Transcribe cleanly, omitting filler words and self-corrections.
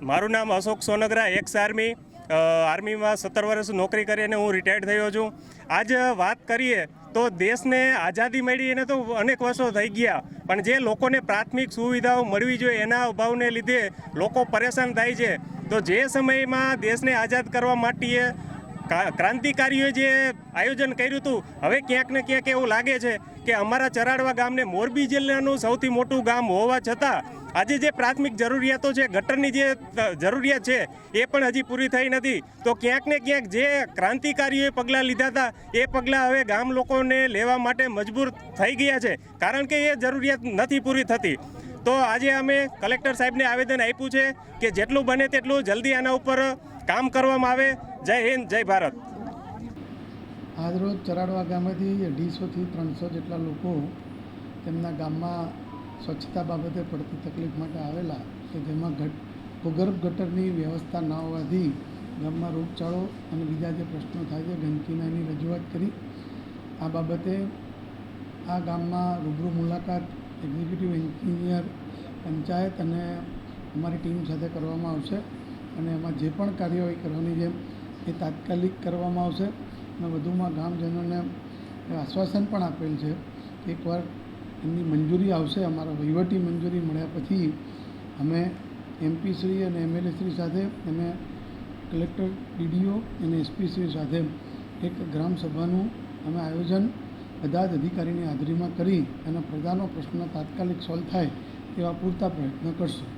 મારું નામ Ashok Songara, x army. આર્મીમાં 17 વર્ષ નોકરી કરીને હું રિટાયર્ડ થયો છું. આજ વાત કરીએ તો દેશને આઝાદી મળી એને તો અનેક વર્ષો થઈ ગયા, પણ જે લોકોને પ્રાથમિક સુવિધાઓ મળવી જોઈએ એના અભાવને લીધે લોકો પરેશાન થાય છે. તો જે સમયમાં દેશને આઝાદ કરવા માટે ક્રાંતિકારીઓએ જે આયોજન કર્યું હતું, હવે ક્યાંક ને ક્યાંક એવું લાગે છે કે અમારા ચરાડવા ગામને મોરબી જિલ્લાનું સૌથી મોટું ગામ હોવા છતાં આજે જે પ્રાથમિક જરૂરિયાતો છે, ગટરની જે જરૂરિયાત છે એ પણ હજી પૂરી થઈ નથી. તો ક્યાંક ને ક્યાંક જે ક્રાંતિકારીઓએ પગલાં લીધા હતા એ પગલાં હવે ગામ લોકોને લેવા માટે મજબૂર થઈ ગયા છે, કારણ કે એ જરૂરિયાત નથી પૂરી થતી. તો આજે અમે કલેક્ટર સાહેબને આવેદન આપ્યું છે કે જેટલું બને તેટલું જલ્દી આના ઉપર કામ કરવામાં આવે. જય હિન્દ, જય ભારત. આજરોજ ચરાડવા ગામેથી 250થી 300 જેટલા લોકો તેમના ગામમાં સ્વચ્છતા બાબતે પડતી તકલીફ માટે આવેલા, કે જેમાં ભૂગર્ભ ગટરની વ્યવસ્થા ન હોવાથી ગામમાં રોગચાળો અને બીજા જે પ્રશ્નો થાય છે ગંદકીના એની રજૂઆત કરી. આ બાબતે આ ગામમાં રૂબરૂ મુલાકાત એક્ઝિક્યુટિવ એન્જિનિયર, પંચાયત અને અમારી ટીમ સાથે કરવામાં આવશે, અને એમાં જે પણ કાર્યવાહી કરવાની છે એ તાત્કાલિક કરવામાં આવશે. અને વધુમાં ગામજનોને આશ્વાસન પણ આપેલ છે કે એકવાર એમની મંજૂરી આવશે, અમારા વહીવટી મંજૂરી મળ્યા પછી અમે MP શ્રી અને MLA શ્રી સાથે અને કલેક્ટર, DDO અને SP શ્રી સાથે એક ગ્રામસભાનું અમે આયોજન બધા જ અધિકારીની હાજરીમાં કરી અને પ્રજાનો પ્રશ્ન તાત્કાલિક સોલ્વ થાય તેવા પૂરતા પ્રયત્ન કરશું.